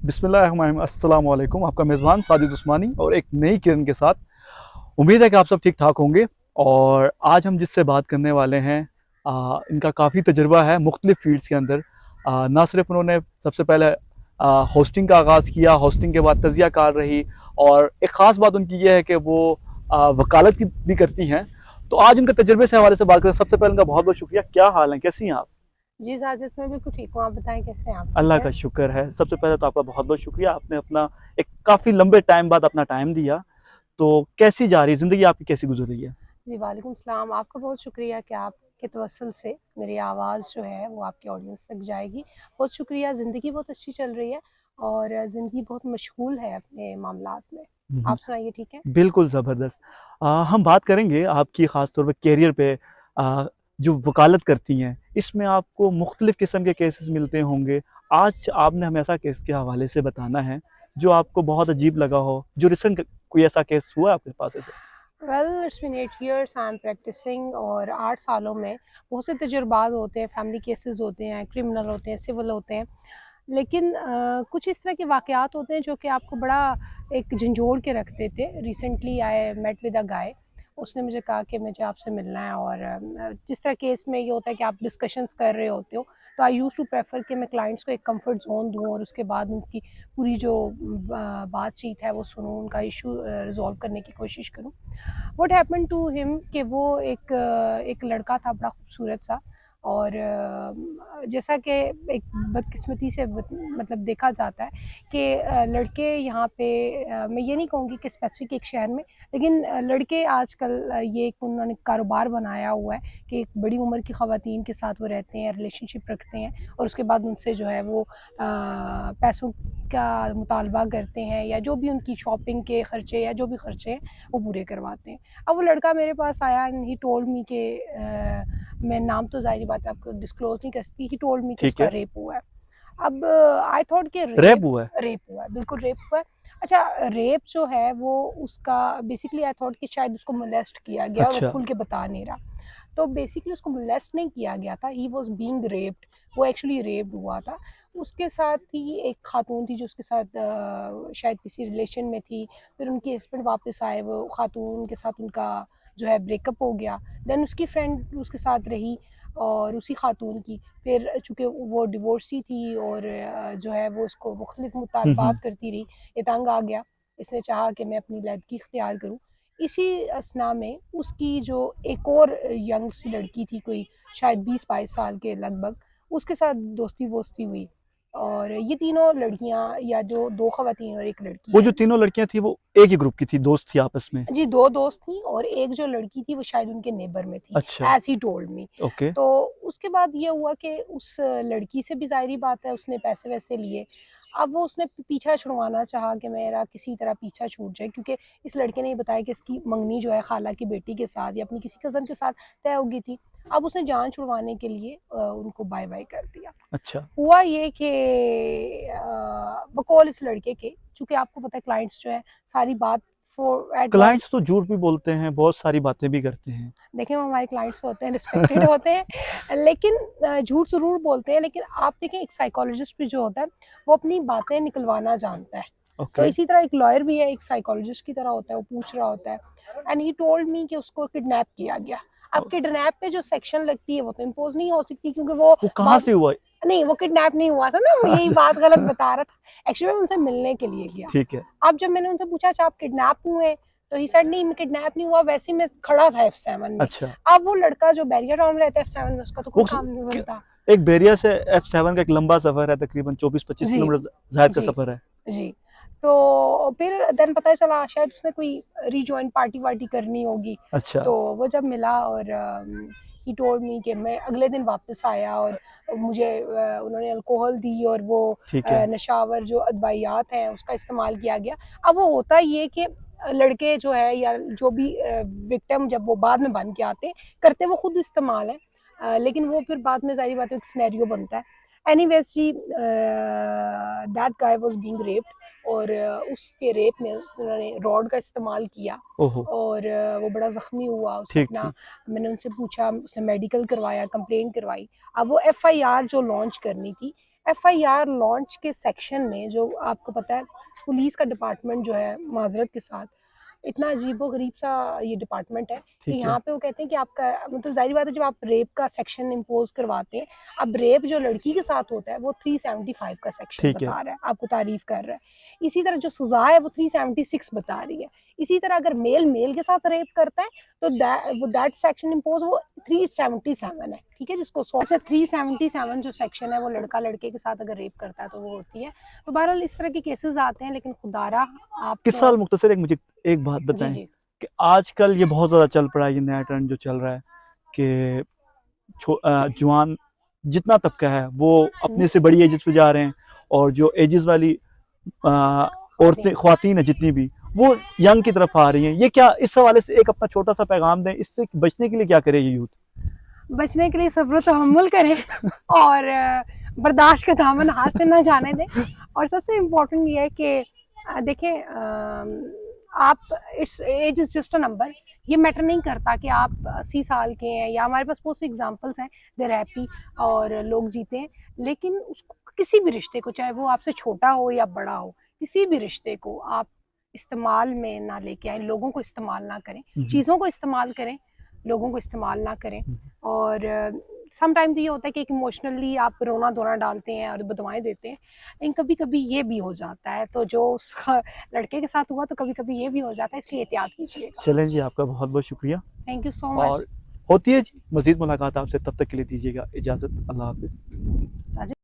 अस्सलाम वालेकुम। आपका मेज़बान साजिद उस्मानी और एक नई किरण के साथ। उम्मीद है कि आप सब ठीक ठाक होंगे। और आज हम जिससे बात करने वाले हैं, इनका काफ़ी तजुर्बा है मुख्तलिफ़ फ़ील्ड्स के अंदर। ना सिर्फ उन्होंने सबसे पहले होस्टिंग का आगाज़ किया, होस्टिंग के बाद तजिया कार रही, और एक ख़ास बात उनकी ये है कि वो वकालत की भी करती हैं। तो आज उनके तजुर्बे से हवाले से बात करें। सबसे पहले उनका बहुत बहुत शुक्रिया। क्या हाल है, कैसी हैं आप? जी, साजिद मैं बिल्कुल ठीक हूँ, आप बताएँ कैसे हैं आप, ठीक अल्लाह हैं? का शुक्र है। सबसे पहले तो आपका बहुत-बहुत शुक्रिया, आपने अपना एक काफ़ी लंबे टाइम बाद अपना टाइम दिया। तो कैसी जा रही है ज़िंदगी, आपकी कैसी गुज़र रही है? जी, वालेकुम सलाम, आपका बहुत शुक्रिया कि आपके तवस्सुल से मेरी आवाज़ जो है वो आपकी ऑडियंस तक जाएगी। बहुत शुक्रिया, ज़िंदगी बहुत अच्छी चल रही है और ज़िंदगी बहुत मशगूल है अपने मामलात में। हुँ, हुँ। आप सुनाइए, ठीक है? बिल्कुल ज़बरदस्त। हम बात करेंगे आपकी ख़ास तौर पे करियर पे। जो वकालत करती हैं, इसमें आपको मुख्तलिफ़ किस्म के केसेस मिलते होंगे। आज आपने हमें ऐसा केस के हवाले से बताना है, जो आपको बहुत अजीब लगा हो, जो रिसेंट कोई ऐसा केस हुआ है आपके पास ऐसे? Well it's been 8 years I am practicing और 8 सालों में बहुत से तजुर्बात होते हैं, फैमिली केसेस होते हैं, क्रिमिनल होते हैं, सिविल होते हैं। लेकिन कुछ इस तरह के वाक़यात होते हैं जो कि आपको बड़ा एक झंझोड़ के रख देते हैं। Recently I met with a guy, उसने मुझे कहा कि मुझे आपसे मिलना है और जिस तरह केस में ये होता है कि आप डिस्कशंस कर रहे होते हो, तो आई यूज़ टू प्रेफ़र कि मैं क्लाइंट्स को एक कम्फ़र्ट ज़ोन दूँ और उसके बाद उनकी पूरी जो बातचीत है वो सुनूँ, उनका इश्यू रिज़ॉल्व करने की कोशिश करूँ। व्हाट हैपेंड टू हिम कि वो एक लड़का था बड़ा खूबसूरत सा और जैसा कि एक बदकिस्मती से मतलब देखा जाता है कि लड़के यहाँ पे मैं ये नहीं कहूँगी कि स्पेसिफिक एक शहर में, लेकिन लड़के आजकल ये एक उन्होंने कारोबार बनाया हुआ है कि एक बड़ी उम्र की ख़वातीन के साथ वो रहते हैं, रिलेशनशिप रखते हैं और उसके बाद उनसे जो है वो पैसों का मुतालबा करते हैं या जो भी उनकी शॉपिंग के खर्चे या जो भी खर्चे हैं वो पूरे करवाते हैं। अब वो लड़का मेरे पास आया एंड ही टोल्ड मी कि मैं नाम तो ज़ाहिर बात है आपको डिस्क्लोज़ नहीं कर सकती, ही टोल्ड मी कि ठीक उसका है। रेप हुआ है। अब आई थॉट कि रैप हुआ है? रेप हुआ है, बिल्कुल रेप हुआ है। अच्छा, रेप जो है वो उसका बेसिकली आई थॉट कि शायद उसको मोलेस्ट किया गया और वो अच्छा। खुल के बता नहीं रहा। तो बेसिकली उसको मोलेस्ट नहीं किया गया था, ही वाज़ बीइंग रेप्ड, वो एक्चुअली रेप्ड हुआ था। उसके साथ ही एक खातून थी जो उसके साथ शायद किसी रिलेशन में थी, फिर उनके हस्बैंड वापस आए, वो खातून के साथ उनका जो है ब्रेकअप हो गया। देन उसकी फ्रेंड उसके साथ रही और उसी खातून की, फिर चूँकि वो डिवोर्सी थी और जो है वो उसको मुख्तलिफ हुँ, मुतालबात हुँ। करती रही, ये तंग आ गया, इसने चाहा कि मैं अपनी लैदगी इख्तियार करूँ। इसी असना में उसकी जो एक और यंग सी लड़की थी, कोई शायद 20-22 साल के लगभग, उसके साथ दोस्ती-वोस्ती हुई और ये तीनों लड़कियाँ या जो 2 ख़वातीन और 1 लड़की वो है। जो तीनों लड़कियाँ थी, वो एक ही ग्रुप की थी, दोस्त थी आपस में? जी, 2 दोस्त थीं और एक जो लड़की थी वो शायद उनके नेबर में थी, अच्छा। As he told me. Okay. तो उसके बाद ये हुआ कि उस लड़की से भी ज़ाहिर-सी बात है उसने पैसे-वैसे लिए। अब वो उसने पीछा छुड़वाना चाहा कि मेरा किसी तरह पीछा छूट जाए, क्योंकि इस लड़के ने ये बताया कि इसकी मंगनी जो है खाला की बेटी के साथ या अपनी किसी कज़न के साथ तय हो गई थी। अब उसने जान छुड़वाने के लिए उनको बाय-बाय कर दिया। अच्छा। हुआ ये कि बकौल इस लड़के के, चूँकि आपको पता है क्लाइंट्स जो है सारी बात फॉर एट क्लाइंट्स वंस, तो झूठ भी बोलते हैं, बहुत सारी बातें भी करते हैं। देखिए वो हमारे क्लाइंट्स होते हैं, रिस्पेक्टेड होते हैं, लेकिन झूठ ज़रूर बोलते हैं, लेकिन आप देखें एक साइकोलॉजिस्ट भी जो होता है, वो अपनी बातें निकलवाना जानता है। तो ओके। इसी तरह एक लॉयर भी है, एक साइकोलॉजिस्ट की तरह होता है, वो पूछ रहा होता है एंड ही टोल्ड मी कि उसको किडनैप किया गया। अब किडनैप पे जो सेक्शन लगती है वो तो इम्पोज़ नहीं हो सकती, क्योंकि वो वो कहाँ बाद से हुआ? नहीं, वो किडनैप नहीं हुआ था ना, वो यही बात गलत बता रहा था। एक्चुअली मैं उनसे मिलने के लिए गया। ठीक है। अब जब मैंने उनसे पूछा अच्छा आप किडनैप हुए? तो ही सेड नहीं मैं किडनैप नहीं हुआ, वैसे ही मैं खड़ा था F7 में। अच्छा। अब वो लड़का जो बैरियर टाउन में रहता है F7 में, उसका तो कोई वो काम नहीं क बनता। एक बैरिया से F7 का एक लंबा सफ़र है, तकरीबन 24-25 जी, किलोमीटर ज़ाहिर का जी, सफ़र है। जी। तो फिर देन पता चला शायद उसने कोई रिजॉइन पार्टी-वार्टी करनी होगी। अच्छा। तो वो जब मिला और ही टोल्ड मी कि मैं अगले दिन वापस आया और मुझे उन्होंने अल्कोहल दी और वो ठीक है। नशावर जो अदवाइयात हैं उसका इस्तेमाल किया गया। अब वो होता ये कि लड़के जो है या जो भी विक्टिम जब वो बाद में बन के आते हैं, करते वो खुद इस्तेमाल हैं। लेकिन वो फिर बाद में ज़ाहिर बात है एक सिनेरियो बनता है। Anyways ji that guy was being raped और उसके रेप में उन्होंने रॉड का इस्तेमाल किया ओहो! और वो बड़ा ज़ख्मी हुआ। उसने ठीक, अपना, ठीक। मैंने उनसे पूछा, उसने मेडिकल करवाया, कंप्लेंट करवाई। अब वो एफआईआर जो लॉन्च करनी थी, एफआईआर लॉन्च के सेक्शन में, जो आपको पता है पुलिस का डिपार्टमेंट जो है, माजरत के साथ इतना अजीबो गरीब सा ये डिपार्टमेंट है कि ठीक है। यहाँ पे वो कहते हैं कि आपका मतलब जाहिर बात है जब आप रेप का सेक्शन इम्पोज करवाते हैं, अब रेप जो लड़की के साथ होता है वो 375 का सेक्शन ठीक है। बता रहा है, आपको तारीफ कर रहा है। इसी तरह जो सजा है वो 376 बता रही है। इसी तरह अगर मेल मेल के साथ रेप करता है तो दैट सेक्शन इम्पोज वो 377 है, ठीक है, जिसको 377 जो सेक्शन है वो लड़का लड़के के साथ अगर रेप करता है तो वो होती है। तो बहरहाल इस तरह के केसेस आते हैं, लेकिन खुदारा आप किस साल मुख्तसर एक मुझे एक बात जी बताएं जी कि आजकल ये बहुत ज़्यादा चल पड़ा है, ये नया ट्रेंड जो चल रहा है कि जवान जितना तबका है वो अपने से बड़ी एजेस पे जा रहे हैं, और जो एजेस वाली औरतें ख्वातीन है जितनी भी, वो यंग की तरफ आ रही हैं। ये क्या, इस हवाले से एक अपना छोटा सा पैगाम दें, इससे बचने के लिए क्या करे ये यूथ? बचने के लिए सब्र तहम्मुल करें और बर्दाश्त का दामन हाथ से ना जाने दें। और सबसे इम्पोर्टेंट ये है कि देखें, आप it's age is just a number. ये मैटर नहीं करता कि आप 80 साल के हैं, या हमारे पास बहुत से एग्जांपल्स हैं, देर हैप्पी और लोग जीते हैं। लेकिन उसको किसी भी रिश्ते को, चाहे वो आपसे छोटा हो या बड़ा हो, किसी भी रिश्ते को आप इस्तेमाल में ना लेके आए, लोगों को इस्तेमाल ना करें, चीज़ों को इस्तेमाल करें, लोगों को इस्तेमाल ना करें। और सम टाइम तो ये होता है कि एक इमोशनली आप रोना धोना डालते हैं और बदवाएं देते हैं, लेकिन कभी कभी ये भी हो जाता है। तो जो उस लड़के के साथ हुआ तो कभी कभी ये भी हो जाता है, इसलिए एहतियात कीजिएगा। चलें जी, आपका बहुत बहुत शुक्रिया। Thank you so much. और होती है जी मज़ीद मुलाकात आपसे, तब तक के लिए दीजिएगा इजाज़त। अल्लाह हाफ़िज़।